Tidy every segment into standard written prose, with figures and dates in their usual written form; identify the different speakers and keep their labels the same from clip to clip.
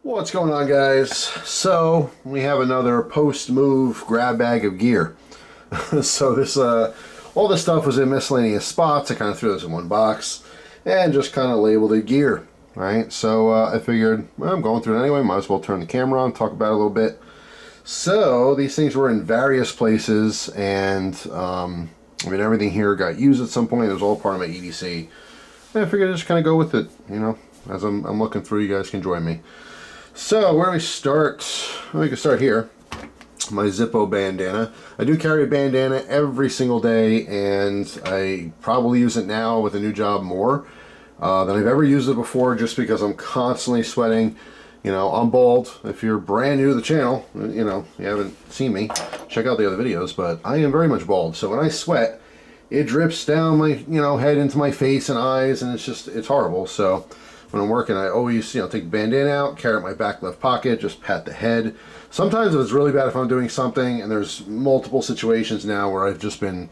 Speaker 1: What's going on, guys? So we have another post-move grab bag of gear. So this all this stuff was in miscellaneous spots. I kind of threw this in one box and just kind of labeled it gear, right? So I figured, well, I'm going through it anyway, might as well turn the camera on, talk about it a little bit. So these things were in various places, and I mean, everything here got used at some point. It was all part of my EDC, and I figured I'd just kind of go with it, you know, as I'm looking through. You guys can join me. So where do we start? Well, we can start here. My Zippo bandana. I do carry a bandana every single day, and I probably use it now with a new job more than I've ever used it before, just because I'm constantly sweating. You know, I'm bald. If you're brand new to the channel, you know, you haven't seen me, check out the other videos, but I am very much bald. So when I sweat, it drips down my, you know, head into my face and eyes, and it's horrible. So when I'm working, I always, you know, take the bandana out, carry it in my back left pocket, just pat the head. Sometimes if it's really bad, if I'm doing something, and there's multiple situations now where I've just been,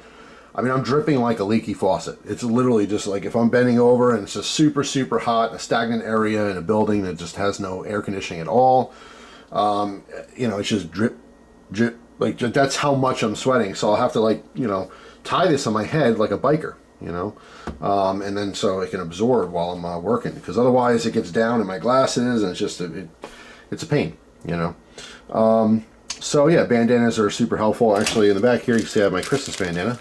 Speaker 1: I mean, I'm dripping like a leaky faucet. It's literally just like if I'm bending over and it's just super, super hot, a stagnant area in a building that just has no air conditioning at all. You know, it's just drip, drip, like that's how much I'm sweating. So I'll have to, like, you know, tie this on my head like a biker, you know, and then so it can absorb while I'm working, because otherwise it gets down in my glasses and it's just it's a pain, you know. So yeah, bandanas are super helpful. Actually, in the back here you can see I have my Christmas bandana,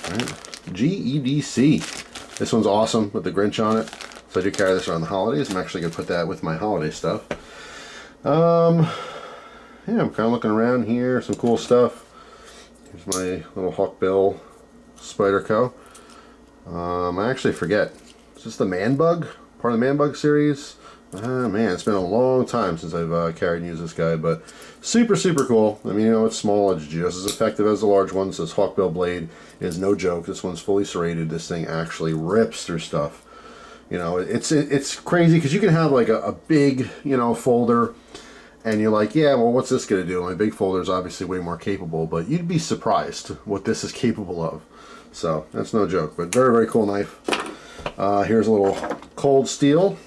Speaker 1: right? GEDC. This one's awesome with the Grinch on it, so I do carry this around the holidays. I'm actually gonna put that with my holiday stuff. Yeah, I'm kind of looking around here, some cool stuff. Here's my little Hawkbill Spyderco. I actually forget. Is this the Man Bug? Part of the Man Bug series? Man, it's been a long time since I've carried and used this guy, but super, super cool. I mean, you know, it's small. It's just as effective as the large ones. This Hawkbill blade is no joke. This one's fully serrated. This thing actually rips through stuff. You know, it's crazy, because you can have like a big, you know, folder, and you're like, yeah, well, what's this going to do? My big folder is obviously way more capable, but you'd be surprised what this is capable of. So that's no joke, but very, very cool knife. Here's a little cold steel.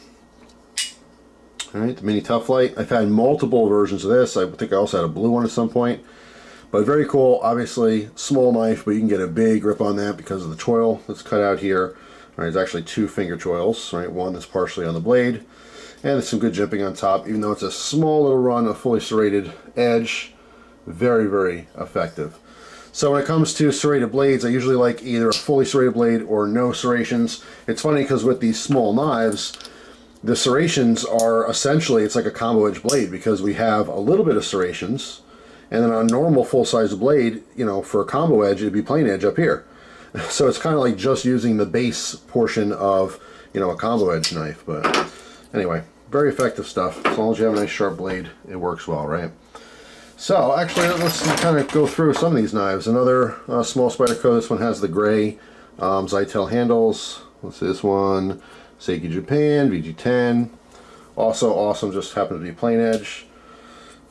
Speaker 1: All right, the mini Tough Light. I've had multiple versions of this. I think I also had a blue one at some point, but very cool. Obviously, small knife, but you can get a big grip on that because of the choil that's cut out here. All right, it's actually two finger choils. Right, one that's partially on the blade, and there's some good jimping on top. Even though it's a small little run, a fully serrated edge, very, very effective. So when it comes to serrated blades, I usually like either a fully serrated blade or no serrations. It's funny because with these small knives, the serrations are essentially, it's like a combo edge blade, because we have a little bit of serrations, and then on a normal full-size blade, you know, for a combo edge, it'd be plain edge up here. So it's kind of like just using the base portion of, you know, a combo edge knife. But anyway, very effective stuff. As long as you have a nice sharp blade, it works well, right? So actually, let's kind of go through some of these knives. Another small Spyderco. This one has the gray Zytel handles. Let's see, this one, Seiki Japan, VG10. Also awesome, just happened to be plain edge.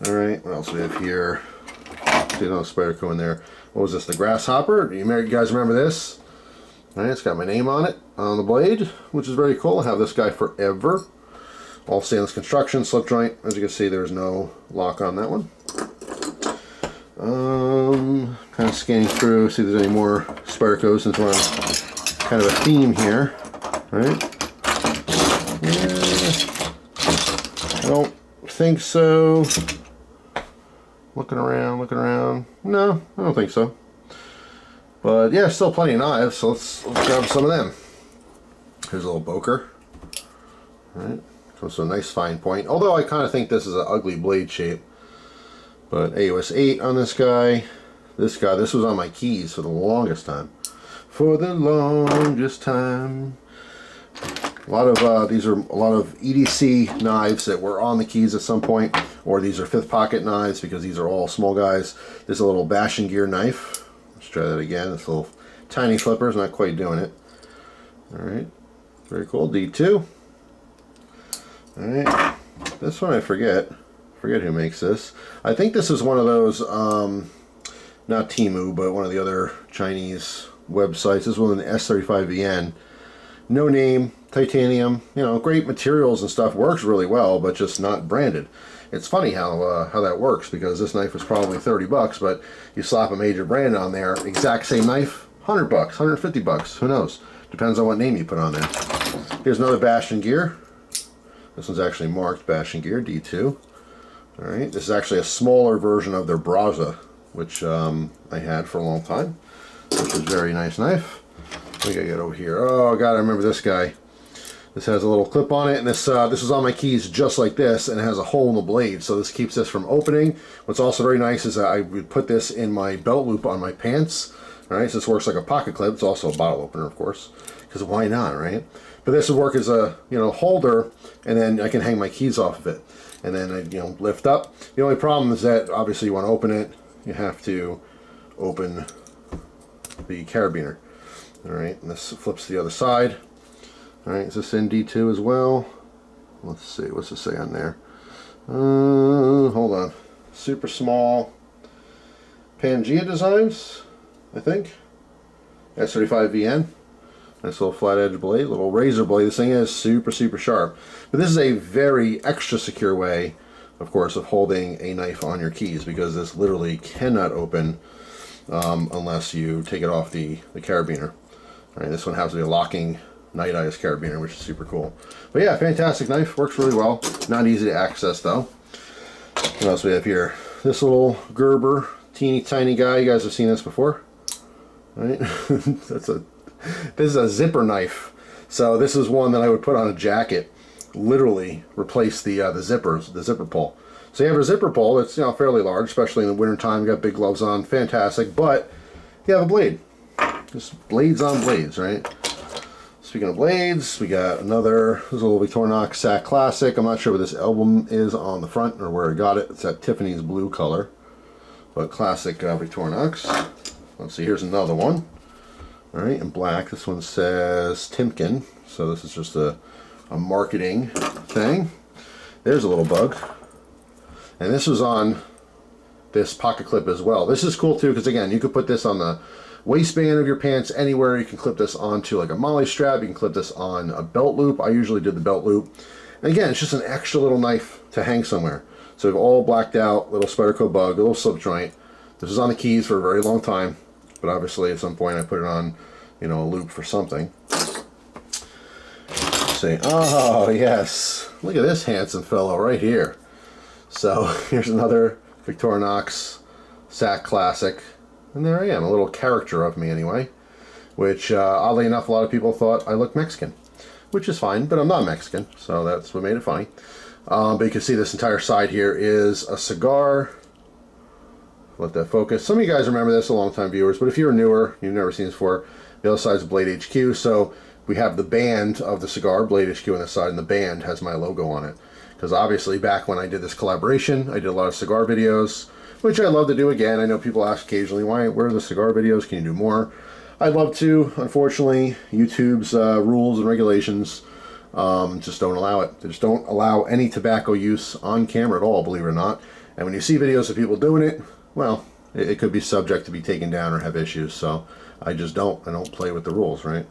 Speaker 1: All right, what else do we have here? See another Spyderco in there. What was this, the Grasshopper? You guys remember this? All right, it's got my name on it, on the blade, which is very cool. I have this guy forever. All stainless construction, slip joint. As you can see, there's no lock on that one. Kind of scanning through, see if there's any more Spydercos, since we're on kind of a theme here, right? Yeah, I don't think so. Looking around. No, I don't think so. But yeah, still plenty of knives, so let's grab some of them. Here's a little Boker. All right, comes to a nice fine point. Although I kind of think this is an ugly blade shape. But AOS 8 on this guy. This was on my keys for the longest time. For the longest time. A lot of these are a lot of EDC knives that were on the keys at some point, or these are fifth pocket knives, because these are all small guys. There's a little bash and gear knife. Let's try that again. This little tiny flipper's not quite doing it. All right, very cool. D2. All right, this one I forget who makes this. I think this is one of those, not Temu, but one of the other Chinese websites. This one, an S35VN. no name, titanium, you know, great materials and stuff, works really well, but just not branded. It's funny how that works, because this knife was probably 30 bucks, but you slap a major brand on there, exact same knife, 100 bucks, 150 bucks, who knows? Depends on what name you put on there. Here's another Bastion gear. This one's actually marked Bastion gear, D2. Alright, this is actually a smaller version of their Braza, which I had for a long time, which is a very nice knife. We gotta get over here. Oh god, I remember this guy. This has a little clip on it, and this is on my keys just like this, and it has a hole in the blade, so this keeps this from opening. What's also very nice is that I would put this in my belt loop on my pants. Alright, so this works like a pocket clip. It's also a bottle opener, of course, because why not, right? But this would work as a, you know, holder, and then I can hang my keys off of it, and then I, you know, lift up. The only problem is that obviously you want to open it, you have to open the carabiner. Alright, and this flips to the other side. Alright, is this in D2 as well? Let's see, what's it say on there? Hold on. Super small Pangea Designs, I think. S35VN. Nice little flat edge blade, little razor blade. This thing is super, super sharp. But this is a very extra secure way, of course, of holding a knife on your keys, because this literally cannot open unless you take it off the carabiner. Alright, this one has to be a locking Night Eyes carabiner, which is super cool. But yeah, fantastic knife, works really well. Not easy to access though. What else we have here? This little Gerber, teeny tiny guy. You guys have seen this before, right? This is a zipper knife. So this is one that I would put on a jacket. Literally replace the zipper pull. So you have a zipper pull that's, you know, fairly large, especially in the winter time. You got big gloves on, fantastic. But you have a blade. Just blades on blades, right? Speaking of blades, we got another, this is a little Victorinox Sac Classic. I'm not sure what this album is on the front or where I got it. It's that Tiffany's blue color, but classic Victorinox. Let's see, here's another one. All right, in black. This one says Timken, so this is just a marketing thing. There's a little bug, and this was on this pocket clip as well. This is cool too, because again, you could put this on the waistband of your pants anywhere. You can clip this onto like a molly strap. You can clip this on a belt loop. I usually did the belt loop. And again, it's just an extra little knife to hang somewhere. So we have all blacked out, little Spyderco bug, a little slip joint. This was on the keys for a very long time, but obviously at some point I put it on, you know, a loop for something. Let's see, oh yes, look at this handsome fellow right here. So here's another Victorinox Sac Classic. And there I am, a little character of me anyway, which oddly enough a lot of people thought I looked Mexican, which is fine, but I'm not Mexican, so that's what made it funny. But you can see this entire side here is a cigar. Let that focus. Some of you guys remember this, a long time viewers, but if you're newer, you've never seen this before, the other side is BladeHQ, so we have the band of the cigar, BladeHQ on the side, and the band has my logo on it. Because obviously back when I did this collaboration, I did a lot of cigar videos, which I love to do again. I know people ask occasionally, where are the cigar videos? Can you do more? I'd love to. Unfortunately, YouTube's rules and regulations just don't allow it. They just don't allow any tobacco use on camera at all, believe it or not. And when you see videos of people doing it, well, it could be subject to be taken down or have issues. So I just don't. I don't play with the rules, right?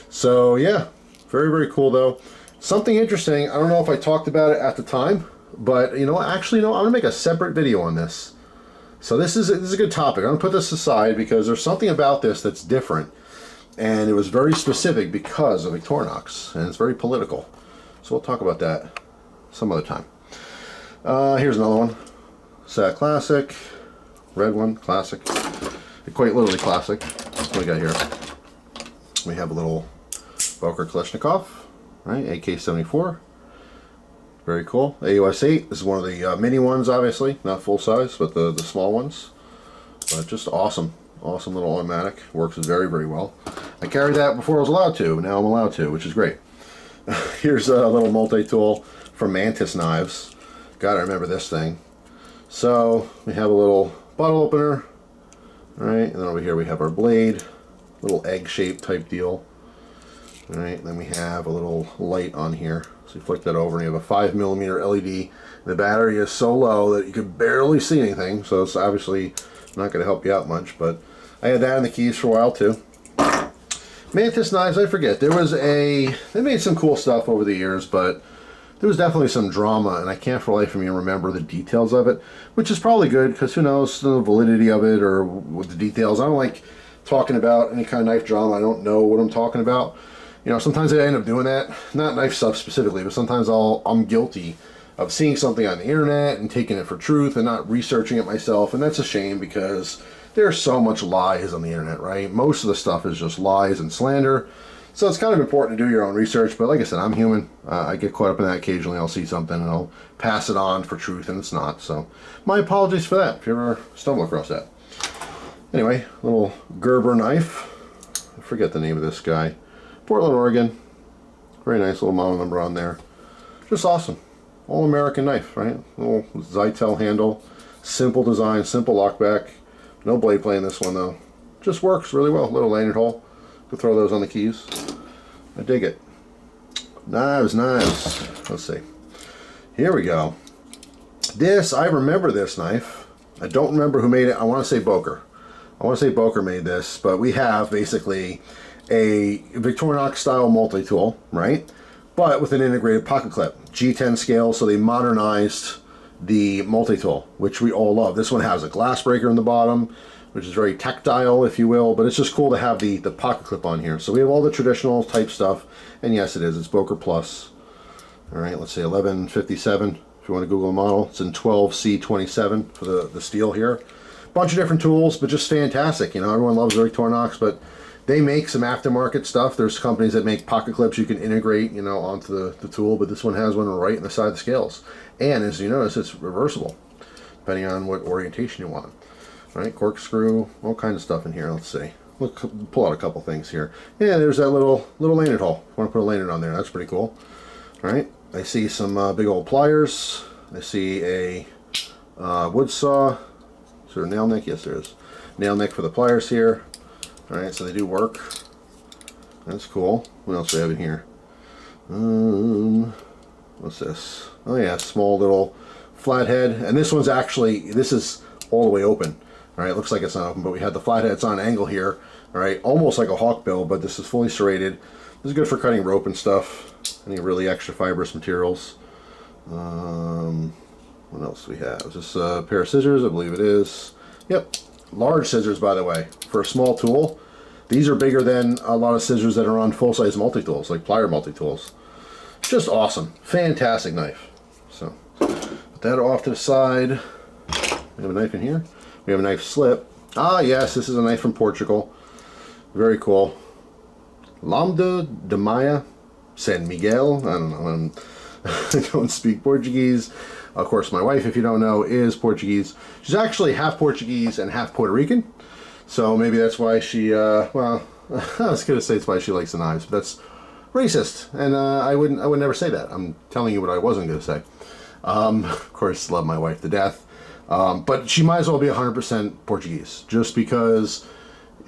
Speaker 1: So yeah, very, very cool though. Something interesting, I don't know if I talked about it at the time, but you know, actually, no, I'm gonna make a separate video on this. So this is a good topic. I'm gonna put this aside because there's something about this that's different, and it was very specific because of Victorinox, and it's very political. So we'll talk about that some other time. Here's another one, Sac Classic, red one, classic, quite literally classic. What do we got here? We have a little Boker Kalashnikov, right? AK-74. Very cool. AUS-8. This is one of the mini ones, obviously. Not full size, but the small ones. But just awesome. Awesome little automatic. Works very, very well. I carried that before I was allowed to. Now I'm allowed to, which is great. Here's a little multi-tool from Mantis Knives. God, I remember this thing. So, we have a little bottle opener. Alright, and then over here we have our blade. Little egg-shaped type deal. Alright, then we have a little light on here. So you flick that over and you have a 5mm LED. The battery is so low that you could barely see anything, so it's obviously not going to help you out much, but I had that in the keys for a while too. But Mantis Knives, I forget. They made some cool stuff over the years, but there was definitely some drama, and I can't for the life of me remember the details of it, which is probably good, because who knows the validity of it or what the details. I don't like talking about any kind of knife drama. I don't know what I'm talking about. You know, sometimes I end up doing that. Not knife stuff specifically, but sometimes I'm guilty of seeing something on the internet and taking it for truth and not researching it myself, and that's a shame because there's so much lies on the internet, right? Most of the stuff is just lies and slander. So it's kind of important to do your own research, but like I said, I'm human. I get caught up in that occasionally. I'll see something and I'll pass it on for truth, and it's not. So my apologies for that if you ever stumble across that. Anyway, little Gerber knife. I forget the name of this guy. Portland, Oregon. Very nice little model number on there. Just awesome. All American knife, right? Little Zytel handle. Simple design, simple lockback. No blade play in this one though. Just works really well. Little lanyard hole. Could throw those on the keys. I dig it. Knives. Let's see. Here we go. This, I remember this knife. I don't remember who made it. I want to say Boker. Made this, but we have basically a Victorinox style multi-tool, right? But with an integrated pocket clip. G10 scale, so they modernized the multi-tool, which we all love. This one has a glass breaker in the bottom, which is very tactile, if you will, but it's just cool to have the pocket clip on here. So we have all the traditional type stuff, and yes, it's Boker Plus. All right, let's say 1157, if you want to Google a model. It's in 12C27 for the steel here. Bunch of different tools, but just fantastic. You know, everyone loves Victorinox, but they make some aftermarket stuff. There's companies that make pocket clips you can integrate, you know, onto the tool, but this one has one right in the side of the scales. And as you notice, it's reversible, depending on what orientation you want. All right, corkscrew, all kinds of stuff in here. Let's see. We'll pull out a couple things here. Yeah, there's that little lanyard hole. I want to put a lanyard on there. That's pretty cool. All right, I see some big old pliers. I see a wood saw. Is there a nail neck? Yes, there is. Nail neck for the pliers here. All right, so they do work. That's cool. What else do we have in here? What's this? Oh yeah, small little flathead. And this one's actually, this is all the way open. All right, it looks like it's not open, but we had the flathead. It's on an angle here. All right, almost like a hawk bill, but this is fully serrated. This is good for cutting rope and stuff. Any really extra fibrous materials. What else do we have? Is this a pair of scissors? I believe it is. Yep. Large scissors, by the way, for a small tool. These are bigger than a lot of scissors that are on full-size multi-tools, like plier multi-tools. Just awesome. Fantastic knife. So, put that off to the side. We have a knife in here. We have a knife slip. Ah, yes, this is a knife from Portugal. Very cool. Lambda de Maia San Miguel. I don't know. I don't speak Portuguese. Of course, my wife, if you don't know, is Portuguese. She's actually half Portuguese and half Puerto Rican. So maybe that's why she, well, I was going to say it's why she likes the knives, but that's racist. And I would never say that. I'm telling you what I wasn't going to say. Of course, love my wife to death. But she might as well be 100% Portuguese, just because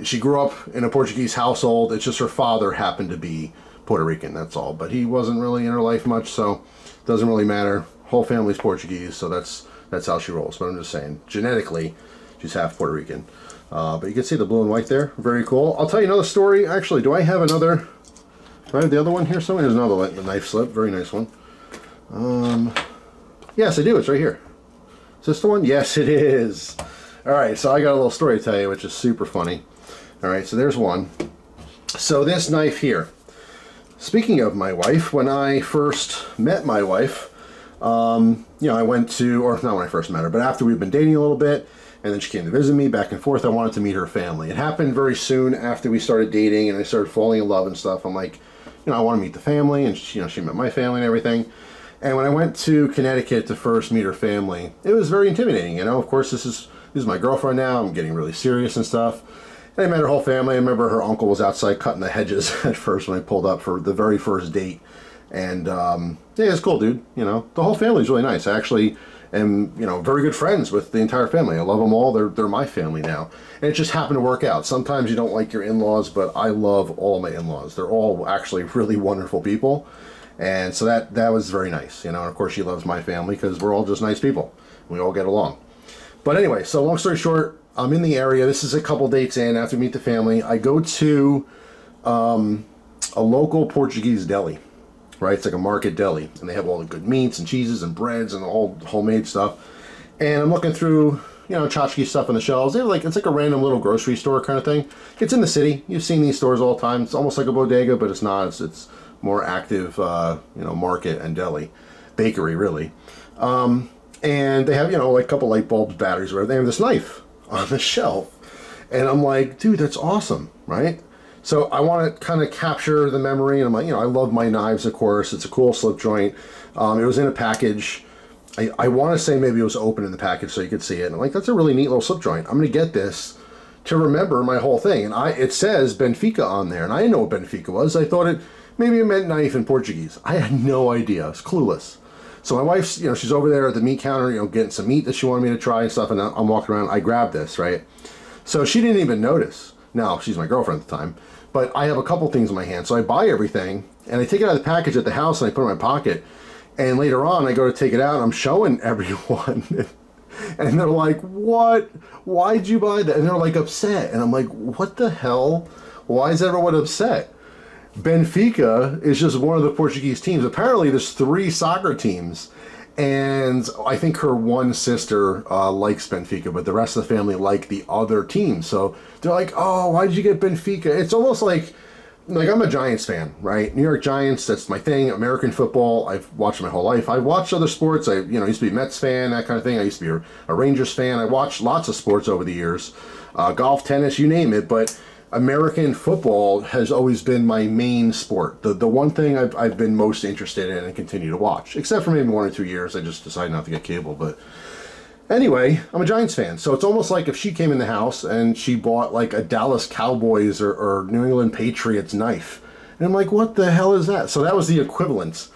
Speaker 1: she grew up in a Portuguese household. It's just her father happened to be Puerto Rican, that's all. But he wasn't really in her life much, so it doesn't really matter. Whole family's Portuguese, so that's how she rolls. But I'm just saying, genetically, she's half Puerto Rican. But you can see the blue and white there. Very cool. I'll tell you another story. Actually, do I have another? Do I have the other one here somewhere? There's another the knife slip. Very nice one. Yes, I do. It's right here. Is this the one? Yes, it is. All right, so I got a little story to tell you, which is super funny. All right, so there's one. So this knife here. Speaking of my wife, when I first met my wife, you know, I went to, or not when I first met her, but after we've been dating a little bit, and then she came to visit me back and forth, I wanted to meet her family. It happened very soon after we started dating and I started falling in love and stuff. I'm like, you know, I want to meet the family, and she, you know, she met my family and everything. And when I went to Connecticut to first meet her family, it was very intimidating. You know, of course, this is my girlfriend now. I'm getting really serious and stuff. And I met her whole family. I remember her uncle was outside cutting the hedges at first when I pulled up for the very first date. And yeah, it's cool, dude. You know, the whole family's really nice. I actually am, you know, very good friends with the entire family. I love them all. They're my family now. And it just happened to work out. Sometimes you don't like your in-laws, but I love all my in-laws. They're all actually really wonderful people. And so that was very nice, you know. And of course she loves my family because we're all just nice people. We all get along. But anyway, so long story short, I'm in the area. This is a couple dates in after we meet the family. I go to a local Portuguese deli, right? It's like a market deli, and they have all the good meats and cheeses and breads and all homemade stuff. And I'm looking through, you know, tchotchke stuff on the shelves. They're like, it's like a random little grocery store kind of thing. It's in the city. You've seen these stores all the time. It's almost like a bodega, but it's not. It's more active, you know, market and deli, bakery really. And they have, you know, like a couple light bulbs, batteries, whatever. They have this knife on the shelf, and I'm like, dude, that's awesome, right? So I want to kind of capture the memory, and I'm like, you know, I love my knives, of course. It's a cool slip joint. It was in a package. I want to say maybe it was open in the package so you could see it. And I'm like, that's a really neat little slip joint. I'm going to get this to remember my whole thing. And it says Benfica on there, and I didn't know what Benfica was. I thought maybe it meant knife in Portuguese. I had no idea. I was clueless. So my wife's, you know, she's over there at the meat counter, you know, getting some meat that she wanted me to try and stuff, and I'm walking around. I grabbed this, right? So she didn't even notice. Now, she's my girlfriend at the time, but I have a couple things in my hand. So I buy everything, and I take it out of the package at the house, and I put it in my pocket. And later on, I go to take it out, and I'm showing everyone. And they're like, what? Why'd you buy that? And they're like upset. And I'm like, what the hell? Why is everyone upset? Benfica is just one of the Portuguese teams. Apparently, there's 3 soccer teams. And I think her one sister likes Benfica, but the rest of the family like the other team. So they're like, oh, why did you get Benfica? It's almost like I'm a Giants fan, right? New York Giants, that's my thing. American football, I've watched my whole life. I've watched other sports. I used to be a Mets fan, that kind of thing. I used to be a Rangers fan. I watched lots of sports over the years. Golf, tennis, you name it. But American football has always been my main sport. The one thing I've been most interested in and continue to watch. Except for maybe 1 or 2 years. I just decided not to get cable, but anyway, I'm a Giants fan, so it's almost like if she came in the house and she bought like a Dallas Cowboys or New England Patriots knife. And I'm like, what the hell is that? So that was the equivalent.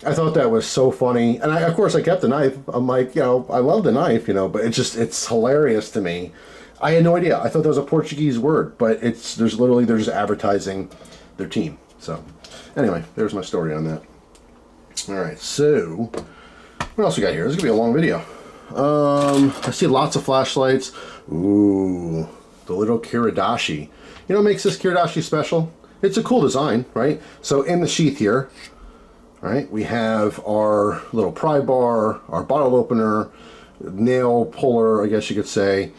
Speaker 1: I thought that was so funny. And of course I kept the knife. I'm like, you know, I love the knife, you know, but it's hilarious to me. I had no idea. I thought that was a Portuguese word, but they're just advertising their team. So anyway, there's my story on that. All right, so what else we got here? This is gonna be a long video. I see lots of flashlights. Ooh, the little Kiridashi. You know what makes this Kiridashi special? It's a cool design, right? So in the sheath here, right, we have our little pry bar, our bottle opener, nail puller, I guess you could say.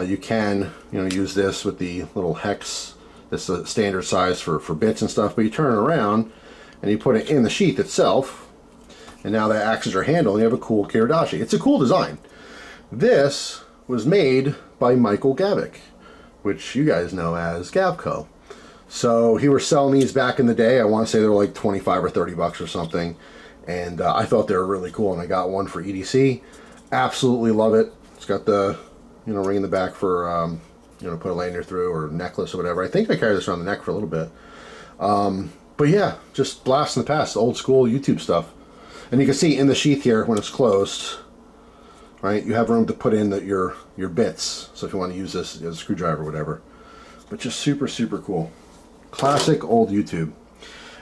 Speaker 1: You can, use this with the little hex. That's the standard size for bits and stuff, but you turn it around and you put it in the sheath itself. And now that acts as your handle, and you have a cool Kiridashi. It's a cool design. This was made by Michael Gavick, which you guys know as Gavco. So he was selling these back in the day. I want to say they were like 25 or 30 bucks or something. And I thought they were really cool, and I got one for EDC. Absolutely love it. It's got the, ring in the back for, put a lanyard through or necklace or whatever. I think I carried this around the neck for a little bit. But yeah, just blast in the past, old school YouTube stuff. And you can see in the sheath here, when it's closed, right, you have room to put in your bits. So if you want to use this as a screwdriver or whatever. But just super, super cool. Classic old YouTube.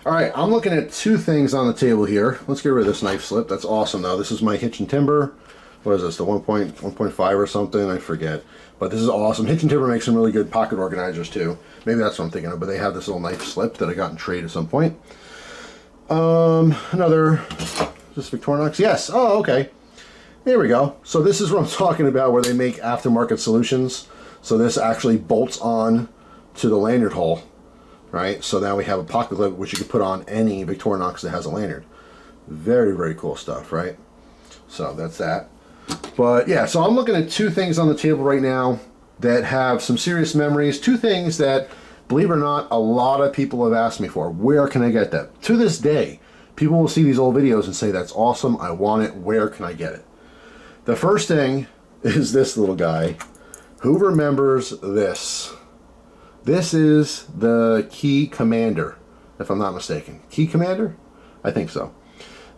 Speaker 1: All right, I'm looking at two things on the table here. Let's get rid of this knife slip. That's awesome, though. This is my Hitch and Timber. What is this, the 1.5 or something? I forget. But this is awesome. Hitch and Timber makes some really good pocket organizers, too. Maybe that's what I'm thinking of, but they have this little knife slip that I got in trade at some point. Another... Is this Victorinox? Yes. Oh, okay. There we go. So this is what I'm talking about, where they make aftermarket solutions. So this actually bolts on to the lanyard hole, right? So now we have a pocket clip which you can put on any Victorinox that has a lanyard. Very, very cool stuff, right? So that's that. But yeah, so I'm looking at two things on the table right now that have some serious memories. Two things that, believe it or not, a lot of people have asked me for. Where can I get that? To this day, people will see these old videos and say, that's awesome, I want it, where can I get it? The first thing is this little guy. Who remembers this? This is the Key Commander, if I'm not mistaken. Key Commander? I think so.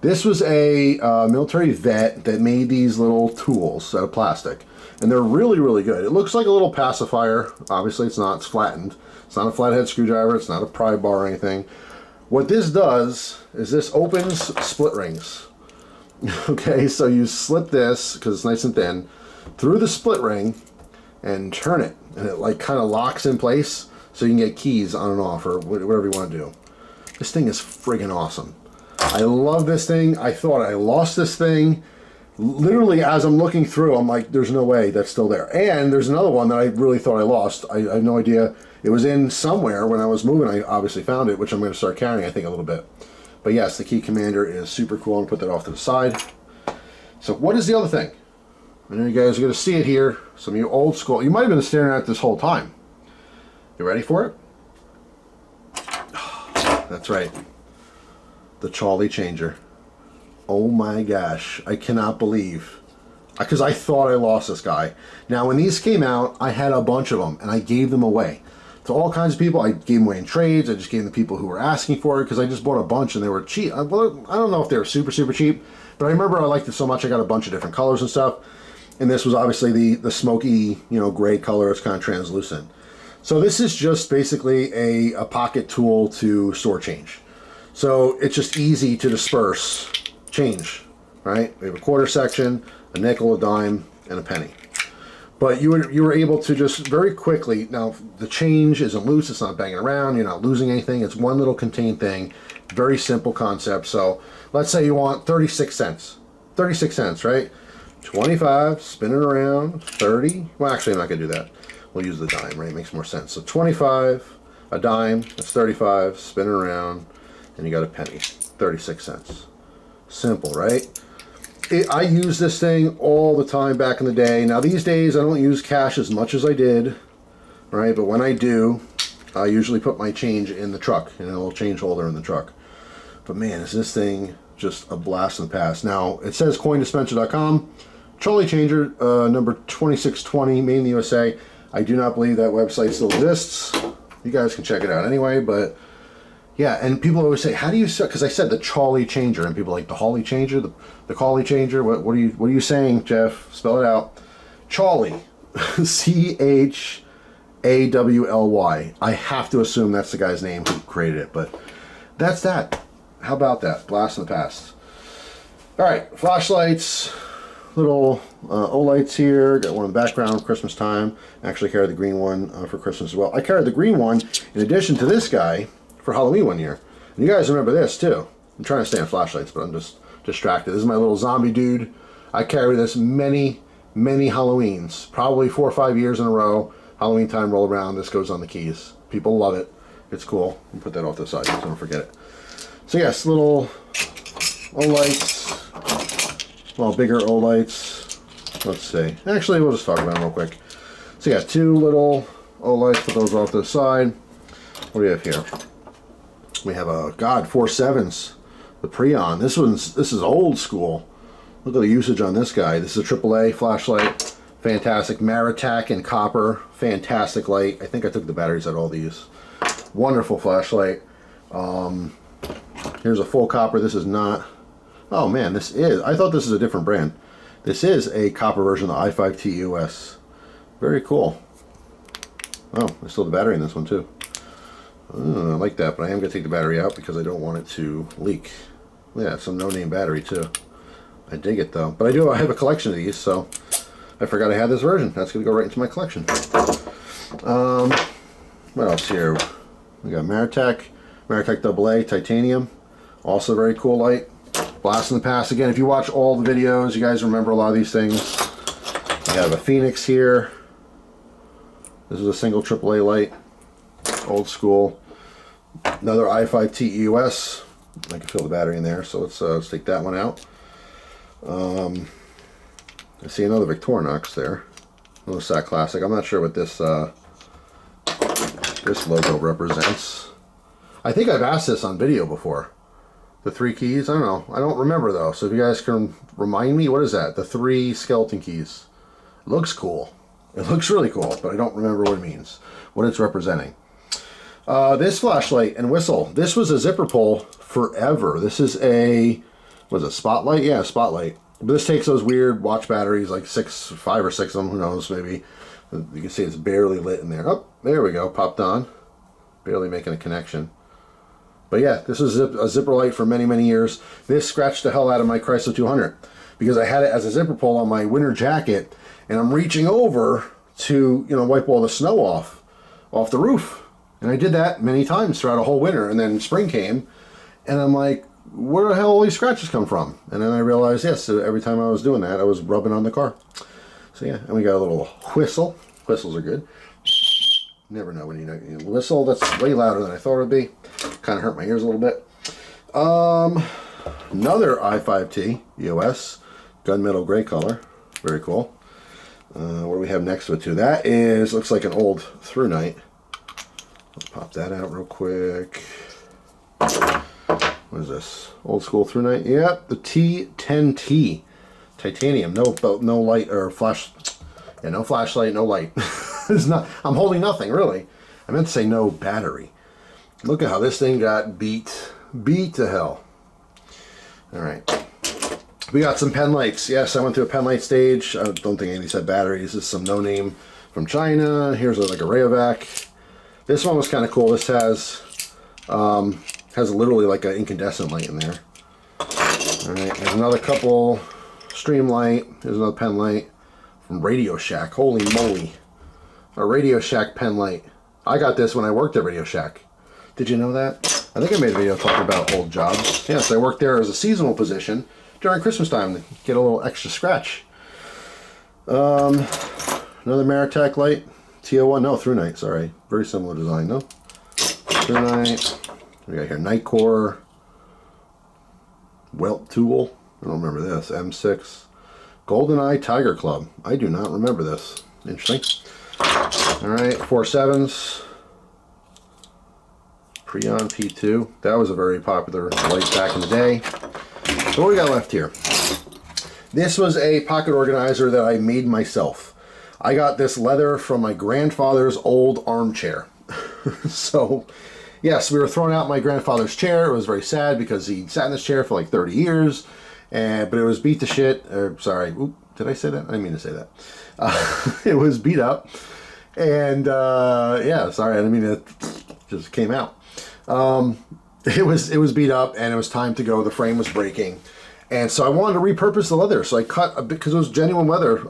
Speaker 1: This was a military vet that made these little tools out of plastic. And they're really, really good. It looks like a little pacifier. Obviously it's not, it's flattened. It's not a flathead screwdriver, it's not a pry bar or anything. What this does is this opens split rings. Okay, so you slip this, because it's nice and thin, through the split ring and turn it. And it like kind of locks in place. so you can get keys on and off or whatever you want to do. This thing is friggin' awesome. I love this thing. I thought I lost this thing. Literally, as I'm looking through, I'm like, there's no way that's still there. And there's another one that I really thought I lost. I have no idea. It was in somewhere when I was moving. I obviously found it, which I'm going to start carrying, I think, a little bit. But yes, the Key Commander is super cool. I'm going to put that off to the side. So what is the other thing? I know you guys are going to see it here. Some of you old school. You might have been staring at it this whole time. You ready for it? That's right. The Charlie Changer. Oh my gosh. I cannot believe. Because I thought I lost this guy. Now, when these came out, I had a bunch of them, and I gave them away to all kinds of people. I gave them away in trades. I just gave them to people who were asking for it because I just bought a bunch, and they were cheap. Well, I don't know if they were super, super cheap, but I remember I liked it so much I got a bunch of different colors and stuff. And this was obviously the smoky, you know, gray color. It's kind of translucent. So this is just basically a pocket tool to store change. So it's just easy to disperse change, right? We have a quarter section, a nickel, a dime, and a penny. But you were able to just very quickly, now the change isn't loose, it's not banging around, you're not losing anything, it's one little contained thing, very simple concept. So let's say you want 36 cents. 36 cents, right? 25, spin it around, 30. Well, actually, I'm not going to do that. We'll use the dime, right? It makes more sense. So 25, a dime, that's 35, spin it around, and you got a penny. 36 cents. Simple, right? I use this thing all the time back in the day. Now, these days, I don't use cash as much as I did, right? But when I do, I usually put my change in the truck, in a little change holder in the truck. But man, is this thing just a blast in the past. Now, it says coindispenser.com. Charlie Changer, number 2620, made in the USA. I do not believe that website still exists. You guys can check it out anyway, but yeah, and people always say, how do you say, because I said the Charlie Changer, and people are like, the Holly Changer, the Collie Changer, what are you saying, Jeff? Spell it out. Charlie, C-H-A-W-L-Y. I have to assume that's the guy's name who created it, but that's that. How about that? Blast in the past. All right, flashlights, little O-lights here. Got one in the background, Christmas time. Actually carried the green one for Christmas as well. I carried the green one in addition to this guy for Halloween one year. And you guys remember this too. I'm trying to stay on flashlights, but I'm just distracted. This is my little zombie dude. I carry this many, many Halloweens. Probably 4 or 5 years in a row. Halloween time roll around, this goes on the keys. People love it. It's cool. I'll put that off to the side so I don't forget it. So yes, little O-lights. Well, bigger O-lights. Let's see. Actually, we'll just talk about them real quick. So yeah, 2 little O-lights. Put those off to the side. What do we have here? We have a 4.7s. The Preon. This is old school. Look at the usage on this guy. This is a AAA flashlight. Fantastic. Microtech in copper. Fantastic light. I think I took the batteries out of all these. Wonderful flashlight. Here's a full copper. This is not. Oh man, this is. I thought this is a different brand. This is a copper version of the i5TUS. Very cool. Oh, there's still the battery in this one too. I like that, but I am going to take the battery out because I don't want it to leak. Yeah, some no-name battery too. I dig it though. But I have a collection of these, so I forgot I had this version. That's going to go right into my collection. What else here? We got Microtech AA titanium. Also very cool light. Blast in the past. Again, if you watch all the videos, you guys remember a lot of these things. I have a Phoenix here. This is a single AAA light. Old school. Another i5TUS. I can fill the battery in there, so let's take that one out. I see another Victorinox there. Another SAC Classic. I'm not sure what this logo represents. I think I've asked this on video before. The 3 keys? I don't know. I don't remember though. So if you guys can remind me, what is that? The 3 skeleton keys. It looks cool. It looks really cool, but I don't remember what it means. What it's representing. This flashlight and whistle. This was a zipper pull forever. This is a, what is it, Spotlight? Yeah, Spotlight. But this takes those weird watch batteries, like 5 or 6 of them, who knows, maybe. You can see it's barely lit in there. Oh, there we go, popped on. Barely making a connection. But yeah, this is a zipper light for many, many years. This scratched the hell out of my Chrysler 200 because I had it as a zipper pull on my winter jacket, and I'm reaching over to, you know, wipe all the snow off the roof. And I did that many times throughout a whole winter, and then spring came, and I'm like, where the hell all these scratches come from? And then I realized, yes, so every time I was doing that, I was rubbing on the car. So yeah, and we got a little whistle. Whistles are good. Never know when you whistle. That's way louder than I thought it would be. Kind of hurt my ears a little bit. Another I5T EOS, gunmetal gray color. Very cool. What do we have next to it too? That is, looks like an old through night. Let's pop that out real quick. What is this? Old school through night? Yep, the T10T. Titanium. No light or flash. Yeah, no flashlight, no light. It's not. I'm holding nothing really. I meant to say no battery. Look at how this thing got beat to hell. All right. We got some pen lights. Yes, I went through a pen light stage. I don't think any of these had batteries. This is some no name from China. Here's like a Rayovac. This one was kind of cool. This has literally like an incandescent light in there. All right, there's another couple stream light. There's another pen light from Radio Shack. Holy moly, a Radio Shack pen light. I got this when I worked at Radio Shack. Did you know that? I think I made a video talking about old jobs. Yes, I worked there as a seasonal position during Christmas time to get a little extra scratch. Another Microtech light. TO1, no, through night, sorry. Very similar design, no? Through night. We got here Nightcore. Welt tool. I don't remember this. M6. GoldenEye Tiger Club. I do not remember this. Interesting. Alright, 4.7s. Preon P2. That was a very popular light back in the day. So what we got left here? This was a pocket organizer that I made myself. I got this leather from my grandfather's old armchair. So, yes, we were throwing out my grandfather's chair. It was very sad because he sat in this chair for like 30 years. But it was beat to shit. Sorry, oop, did I say that? I didn't mean to say that. It was beat up. And, yeah, sorry, I didn't mean it just came out. It was beat up and it was time to go. The frame was breaking. And so I wanted to repurpose the leather. So I cut a bit, because it was genuine leather,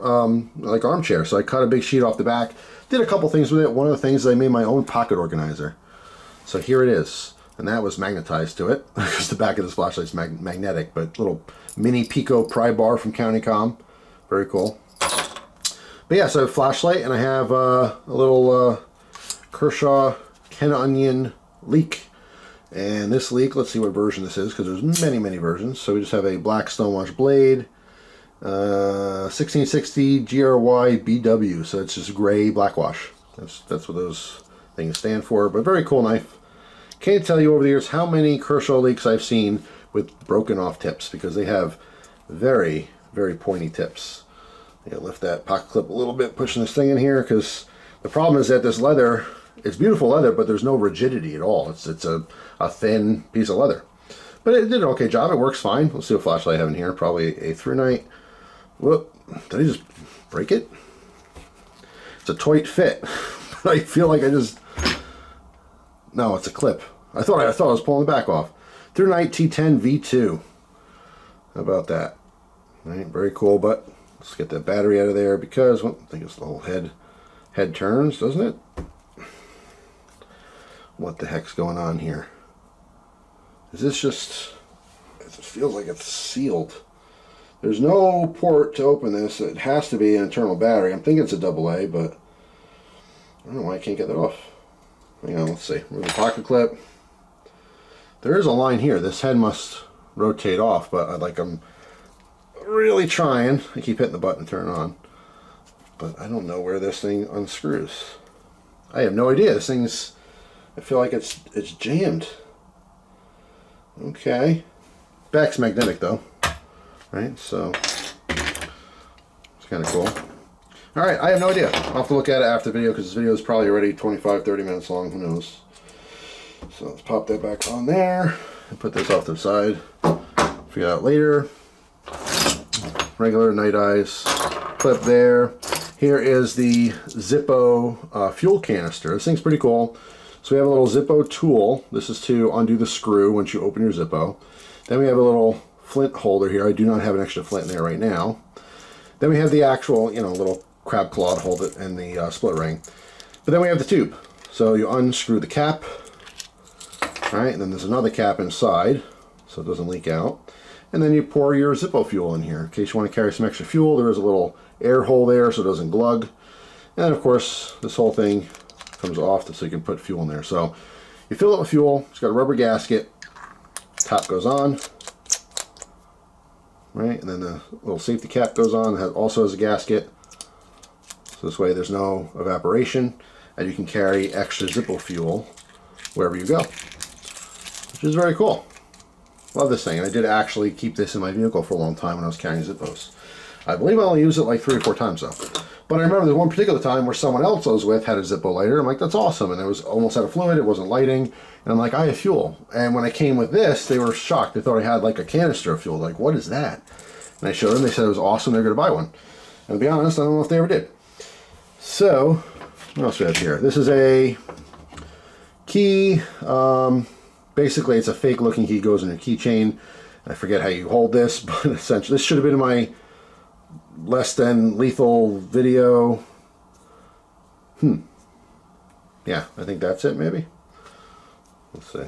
Speaker 1: like armchair. So I cut a big sheet off the back. Did a couple things with it. One of the things is I made my own pocket organizer. So here it is. And that was magnetized to it. Because the back of this flashlight's magnetic. But little mini Pico pry bar from Countycom. Very cool. But yeah, so I have a flashlight and I have a little Kershaw Ken Onion leak. And this leak, let's see what version this is, because there's many versions. So we just have a black stonewash blade, 1660 GRY BW. So it's just gray blackwash. That's what those things stand for. But very cool knife. Can't tell you over the years how many Kershaw leaks I've seen with broken off tips, because they have very pointy tips. You gotta lift that pocket clip a little bit, pushing this thing in here, because the problem is that this leather, it's beautiful leather, but there's no rigidity at all. It's a thin piece of leather. But it did an okay job. It works fine. Let's see what flashlight I have in here. Probably a through night. Whoop. Did I just break it? It's a tight fit. I feel like I just... No, it's a clip. I thought I was pulling the back off. Through night T10 V2. How about that? All right, very cool, but let's get that battery out of there because, well, I think it's the whole head turns, doesn't it? What the heck's going on here? Is this just... It just feels like it's sealed. There's no port to open this. It has to be an internal battery. I'm thinking it's a AA, but I don't know why I can't get that off. Hang on, let's see. Remove the pocket clip. There is a line here. This head must rotate off, but I'm really trying. I keep hitting the button to turn it on, but I don't know where this thing unscrews. I have no idea. This thing's... I feel like it's jammed. Okay. Back's magnetic though. Right, so it's kind of cool. Alright, I have no idea. I'll have to look at it after the video because this video is probably already 25-30 minutes long, who knows. So let's pop that back on there and put this off to the side. Figure out later. Regular night eyes clip there. Here is the Zippo fuel canister. This thing's pretty cool. So we have a little Zippo tool. This is to undo the screw once you open your Zippo. Then we have a little flint holder here. I do not have an extra flint in there right now. Then we have the actual, little crab claw to hold it and the split ring. But then we have the tube. So you unscrew the cap, all right, and then there's another cap inside so it doesn't leak out. And then you pour your Zippo fuel in here in case you want to carry some extra fuel. There is a little air hole there so it doesn't glug. And then of course this whole thing comes off so you can put fuel in there. So you fill it with fuel, it's got a rubber gasket, top goes on, right, and then the little safety cap goes on, it also has a gasket. So this way there's no evaporation and you can carry extra Zippo fuel wherever you go, which is very cool. Love this thing, and I did actually keep this in my vehicle for a long time when I was carrying Zippos. I believe I only used it like 3 or 4 times though. But I remember there was one particular time where someone else I was with had a Zippo lighter. I'm like, that's awesome, and it was almost out of fluid, it wasn't lighting, and I'm like, I have fuel. And when I came with this, they were shocked. They thought I had like a canister of fuel. Like, what is that? And I showed them, they said it was awesome, they're going to buy one. And to be honest, I don't know if they ever did. So, what else do we have here? This is a key. Basically, it's a fake looking key, goes in your keychain. I forget how you hold this, but essentially, this should have been in my less than lethal video. Yeah, I think that's it, maybe. Let's see.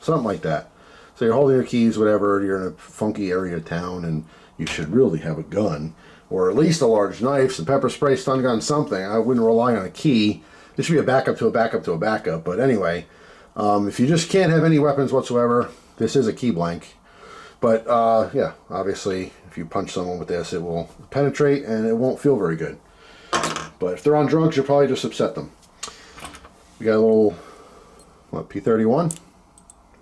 Speaker 1: Something like that. So you're holding your keys, whatever, you're in a funky area of town, and you should really have a gun, or at least a large knife, some pepper spray, stun gun, something. I wouldn't rely on a key. This should be a backup to a backup to a backup, but anyway. If you just can't have any weapons whatsoever, this is a key blank. But yeah, obviously, if you punch someone with this, it will penetrate and it won't feel very good. But if they're on drugs, you'll probably just upset them. We got a little, what, P31?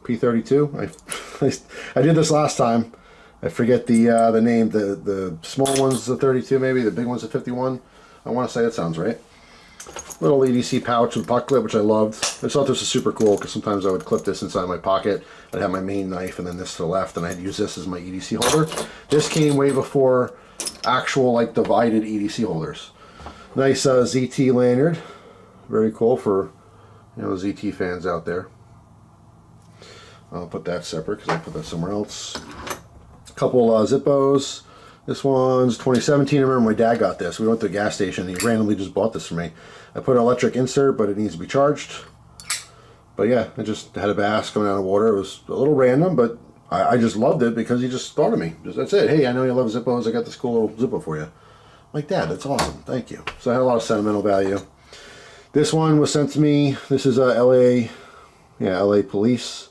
Speaker 1: P32? I did this last time. I forget the name. The small one's the 32 maybe, the big one's the 51. I want to say that sounds right. Little EDC pouch with butt clip, which I loved. I thought this was super cool because sometimes I would clip this inside my pocket. I'd have my main knife and then this to the left, and I'd use this as my EDC holder. This came way before actual like divided EDC holders. Nice ZT lanyard, very cool for ZT fans out there. I'll put that separate because I put that somewhere else. A couple Zippos. This one's 2017. I remember my dad got this. We went to a gas station and he randomly just bought this for me. I put an electric insert, but it needs to be charged. But yeah, I just had a bass coming out of water. It was a little random, but I just loved it because he just thought of me. That's it. Hey, I know you love Zippos. I got this cool little Zippo for you. I'm like, Dad, that's awesome. Thank you. So I had a lot of sentimental value. This one was sent to me. This is a LA Police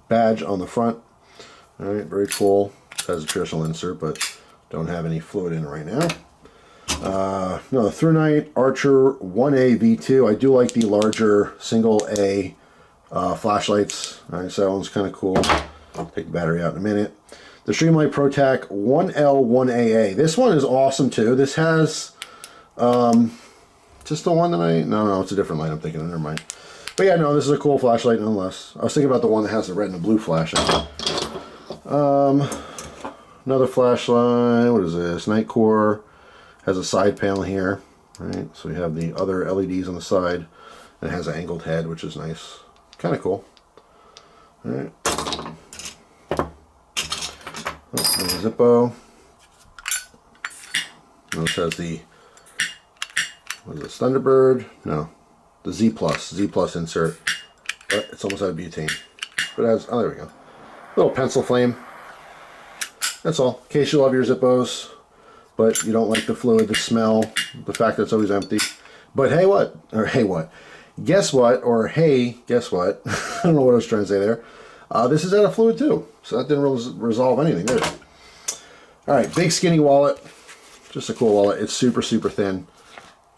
Speaker 1: badge on the front. All right, very cool. It has a traditional insert, but don't have any fluid in it right now. No, the Through Night Archer 1A V2. I do like the larger single A flashlights. All right, so that one's kind of cool. I'll take the battery out in a minute. The Streamlight ProTac 1L 1AA. This one is awesome too. This has just the one that no, it's a different light I'm thinking of. Never mind. But yeah, no, this is a cool flashlight nonetheless. I was thinking about the one that has the red and the blue flash in it. Another flashlight. What is this? Nightcore. Has a side panel here. Right, so we have the other LEDs on the side. And it has an angled head, which is nice. Kind of cool. All right. Oh, there's a Zippo. This has the, what is this, Thunderbird? No, the Z Plus insert. But it's almost out of butane. But it has, oh, there we go. Little pencil flame. That's all. In case you love your Zippos, but you don't like the fluid, the smell, the fact that it's always empty. But hey what? Or hey what? Guess what? Or hey, guess what? I don't know what I was trying to say there. This is out of fluid too. So that didn't resolve anything, did it? Alright, big skinny wallet. Just a cool wallet. It's super, super thin.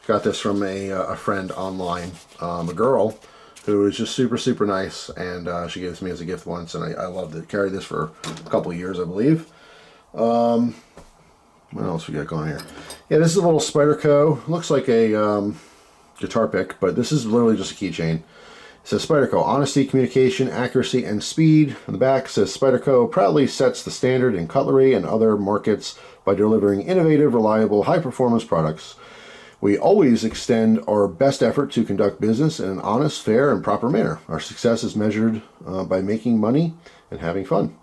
Speaker 1: Got this from a friend online. A girl who is just super, super nice. And she gave this to me as a gift once. And I loved it. Carried this for a couple of years, I believe. What else we got going here? Yeah, this is a little Spyderco. Looks like a guitar pick, but this is literally just a keychain. It says Spyderco, honesty, communication, accuracy, and speed. On the back it says Spyderco proudly sets the standard in cutlery and other markets by delivering innovative, reliable, high-performance products. We always extend our best effort to conduct business in an honest, fair, and proper manner. Our success is measured by making money and having fun.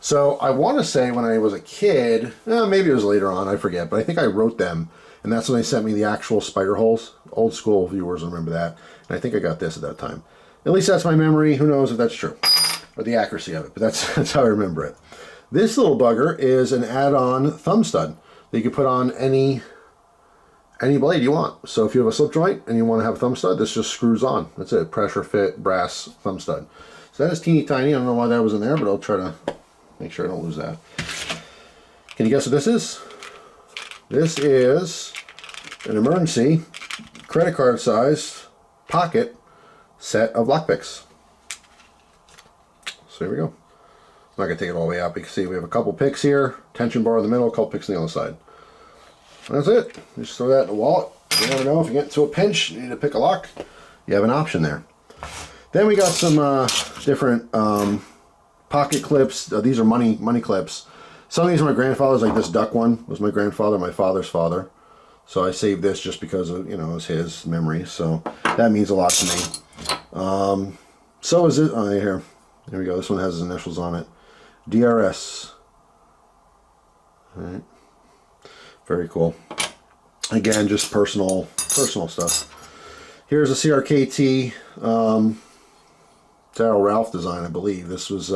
Speaker 1: So I want to say when I was a kid, maybe it was later on, I forget, but I think I wrote them, and that's when they sent me the actual spider holes. Old school viewers remember that, and I think I got this at that time. At least that's my memory. Who knows if that's true, or the accuracy of it, but that's how I remember it. This little bugger is an add-on thumb stud that you can put on any blade you want. So if you have a slip joint and you want to have a thumb stud, this just screws on. That's it. Pressure fit brass thumb stud. So that is teeny tiny. I don't know why that was in there, but I'll try to make sure I don't lose that. Can you guess what this is? This is an emergency credit card size pocket set of lockpicks. So here we go. I'm not going to take it all the way out, but you can see we have a couple picks here, tension bar in the middle, a couple picks on the other side. That's it. Just throw that in the wallet. You never know, if you get into a pinch, you need to pick a lock, you have an option there. Then we got some different pocket clips. These are money clips. Some of these are my grandfather's, like this duck one was my grandfather, my father's father. So I saved this just because of, it was his memory. So that means a lot to me. So is it, here we go. This one has his initials on it. DRS. All right. Very cool. Again, just personal stuff. Here's a CRKT Daryl Ralph design, I believe. This was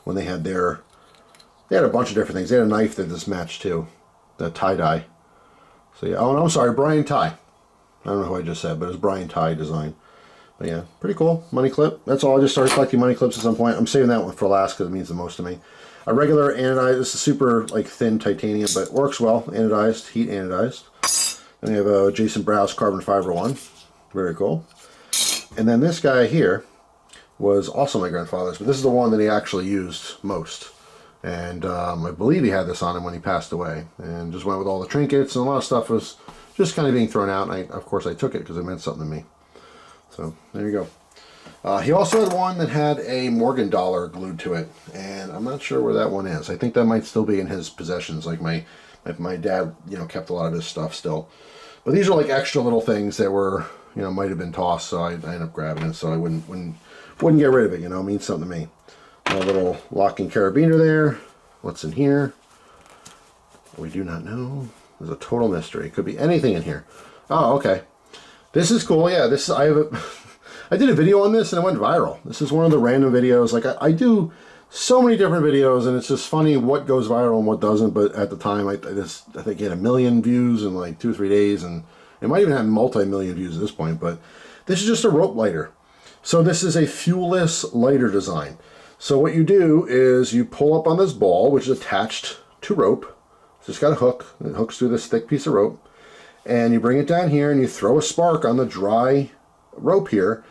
Speaker 1: when they had a bunch of different things. They had a knife that this matched too, the tie-dye. So yeah, oh, no, I'm sorry, Brian Ty. I don't know who I just said, but it was Brian Ty design. But yeah, pretty cool. Money clip. That's all. I just started collecting money clips at some point. I'm saving that one for last because it means the most to me. A regular anodized, this is super like thin titanium, but it works well. Anodized, heat anodized. Then we have a Jason Browse carbon fiber one. Very cool. And then this guy here was also my grandfather's, but this is the one that he actually used most. And I believe he had this on him when he passed away. And just went with all the trinkets, and a lot of stuff was just kind of being thrown out. And of course I took it because it meant something to me. So there you go. He also had one that had a Morgan dollar glued to it, and I'm not sure where that one is. I think that might still be in his possessions. Like my dad, kept a lot of his stuff still. But these are like extra little things that were, might have been tossed, so I ended up grabbing it, so I wouldn't get rid of it. It means something to me. A little locking carabiner there. What's in here? We do not know. There's a total mystery. Could be anything in here. Oh, okay. This is cool. Yeah, I did a video on this and it went viral. This is one of the random videos. Like I do so many different videos, and it's just funny what goes viral and what doesn't. But at the time, I think it had 1 million views in like 2 or 3 days, and it might even have multi-million views at this point. But this is just a rope lighter. So this is a fuel-less lighter design. So what you do is you pull up on this ball, which is attached to rope. So it's got a hook. It hooks through this thick piece of rope, and you bring it down here and you throw a spark on the dry rope here.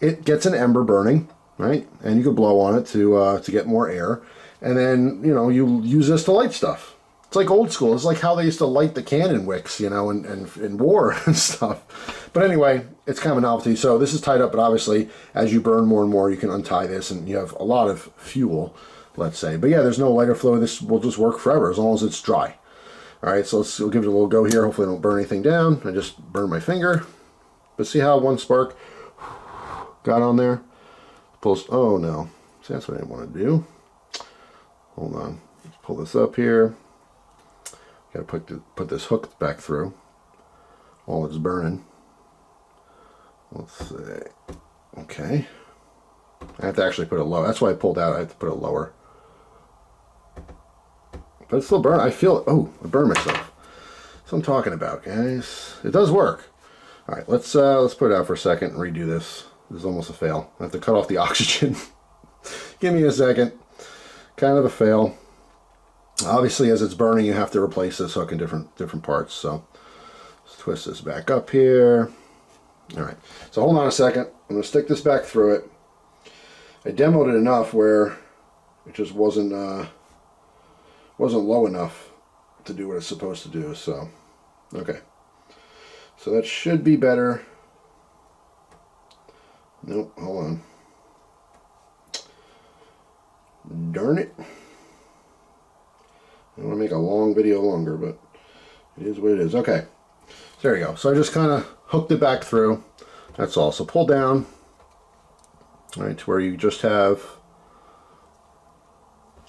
Speaker 1: It gets an ember burning, right? And you can blow on it to get more air. And then, you use this to light stuff. It's like old school. It's like how they used to light the cannon wicks, in war and stuff. But anyway, it's kind of a novelty. So this is tied up, but obviously, as you burn more and more, you can untie this, and you have a lot of fuel, let's say. But yeah, there's no lighter flow. This will just work forever as long as it's dry. All right, so we'll give it a little go here. Hopefully I don't burn anything down. I just burned my finger. But see how one spark got on there? Pulls. Oh no. See, that's what I want to do. Hold on. Let's pull this up here. Got to put this hook back through while it's burning. Let's see. Okay. I have to actually put it low. That's why I pulled out. I have to put it lower. But it's still burning. I feel it. Oh, I burned myself. That's what I'm talking about, guys. It does work. All right, let's put it out for a second and redo this. This is almost a fail. I have to cut off the oxygen. Give me a second. Kind of a fail. Obviously, as it's burning, you have to replace this hook in different parts. So let's twist this back up here. All right. So hold on a second. I'm going to stick this back through it. I demoed it enough where it just wasn't low enough to do what it's supposed to do. So, okay. So that should be better. Nope, hold on. Darn it. I don't want to make a long video longer, but it is what it is. Okay, so there you go. So I just kind of hooked it back through. That's all. So pull down, all right, to where you just have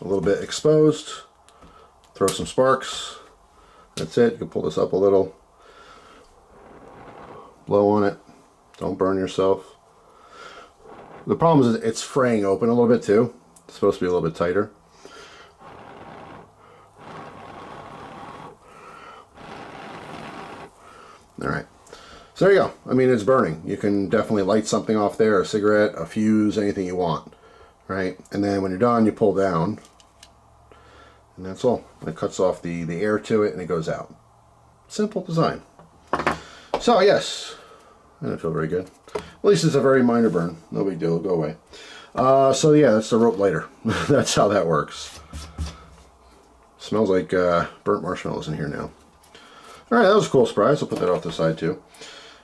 Speaker 1: a little bit exposed. Throw some sparks. That's it. You can pull this up a little. Blow on it. Don't burn yourself. The problem is it's fraying open a little bit too. It's supposed to be a little bit tighter. Alright. So there you go. I mean, it's burning. You can definitely light something off there, a cigarette, a fuse, anything you want. Right? And then when you're done, you pull down. And that's all. It cuts off the air to it and it goes out. Simple design. So yes, I don't feel very good. At least it's a very minor burn. No big deal, it'll go away. So yeah, that's the rope lighter. That's how that works. Smells like burnt marshmallows in here now. Alright, that was a cool surprise. I'll put that off the side too.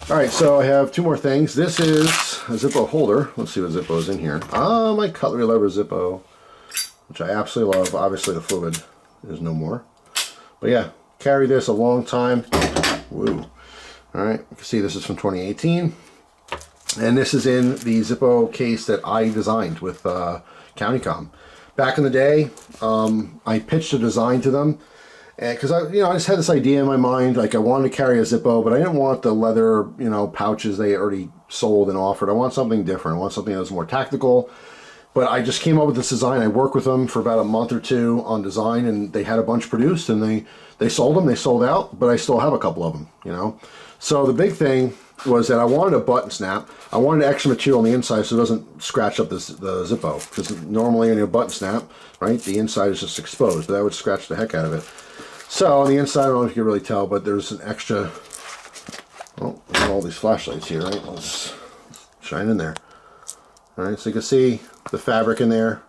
Speaker 1: Alright, so I have two more things. This is a Zippo holder. Let's see what Zippo is in here. Ah, my CUTLERYLOVER Zippo, which I absolutely love. Obviously the fluid is no more. But yeah, carry this a long time. Woo. Alright, you can see this is from 2018. And this is in the Zippo case that I designed with CountyCom. Back in the day, I pitched a design to them. Because I just had this idea in my mind, like I wanted to carry a Zippo, but I didn't want the leather, pouches they already sold and offered. I want something different. I want something that was more tactical. But I just came up with this design. I worked with them for about a month or two on design, and they had a bunch produced, and they sold them. They sold out, but I still have a couple of them, So the big thing was that I wanted a button snap. I wanted extra material on the inside so it doesn't scratch up the Zippo. Because normally in a button snap, right, the inside is just exposed, but that would scratch the heck out of it. So on the inside, I don't know if you can really tell, but there's an extra, well, we have all these flashlights here, right? Let's shine in there. All right, so you can see the fabric in there.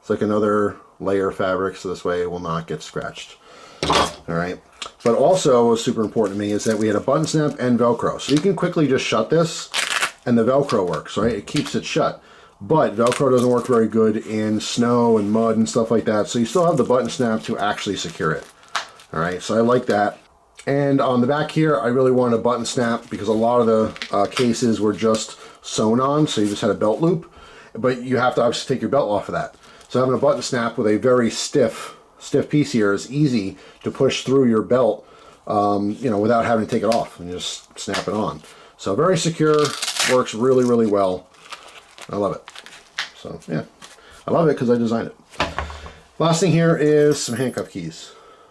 Speaker 1: It's like another layer of fabric, so this way it will not get scratched. All right, but also what was super important to me is that we had a button snap and Velcro. So you can quickly just shut this and the Velcro works, right? It keeps it shut. But Velcro doesn't work very good in snow and mud and stuff like that. So you still have the button snap to actually secure it. All right, so I like that. And on the back here, I really wanted a button snap because a lot of the cases were just sewn on, so you just had a belt loop. But you have to obviously take your belt off of that. So having a button snap with a very stiff piece here is easy to push through your belt, without having to take it off and just snap it on. So very secure, works really, really well. I love it. So yeah, I love it because I designed it. Last thing here is some handcuff keys.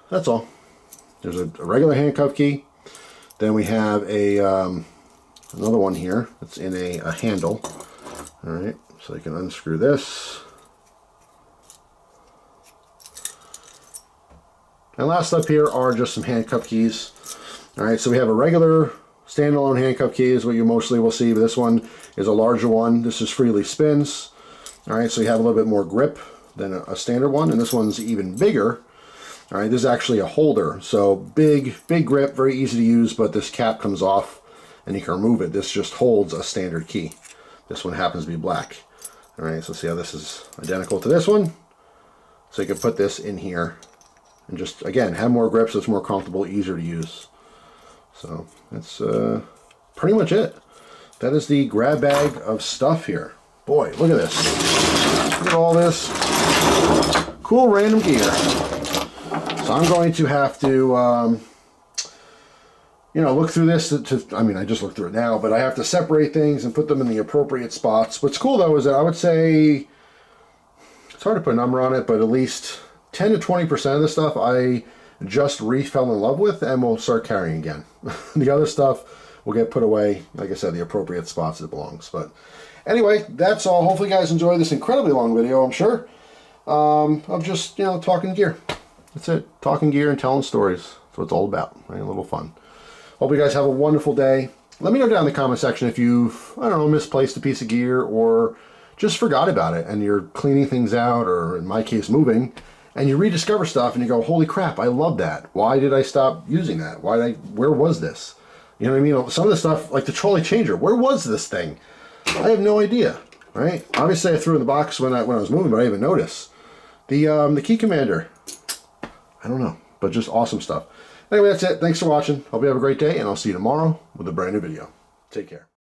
Speaker 1: That's all. There's a regular handcuff key. Then we have a another one here. It's in a handle. All right, so you can unscrew this. And last up here are just some handcuff keys. All right, so we have a regular standalone handcuff key is what you mostly will see, but this one is a larger one. This is freely spins. All right, so you have a little bit more grip than a standard one, and this one's even bigger. All right, this is actually a holder, so big grip, very easy to use, but this cap comes off and you can remove it. This just holds a standard key. This one happens to be black. All right, so see how this is identical to this one? So you can put this in here and just, again, have more grip so it's more comfortable, easier to use. So that's pretty much it. That is the grab bag of stuff here. Boy, look at this. Look at all this cool random gear. So I'm going to have to, look through this. I just looked through it now, but I have to separate things and put them in the appropriate spots. What's cool, though, is that I would say, it's hard to put a number on it, but at least 10 to 20% of the stuff I just fell in love with and will start carrying again. The other stuff will get put away, like I said, the appropriate spots it belongs. But anyway, that's all. Hopefully you guys enjoyed this incredibly long video, I'm sure, of just, talking gear. That's it. Talking gear and telling stories. That's what it's all about. Right? A little fun. Hope you guys have a wonderful day. Let me know down in the comment section if you've, misplaced a piece of gear or just forgot about it and you're cleaning things out, or in my case, moving, and you rediscover stuff and you go, holy crap, I love that. Why did I stop using that? Where was this? You know what I mean? Some of the stuff, like the trolley changer, where was this thing? I have no idea, right? Obviously I threw it in the box when I was moving, but I didn't even notice. The key commander, I don't know, but just awesome stuff. Anyway, that's it. Thanks for watching. Hope you have a great day, and I'll see you tomorrow with a brand new video. Take care.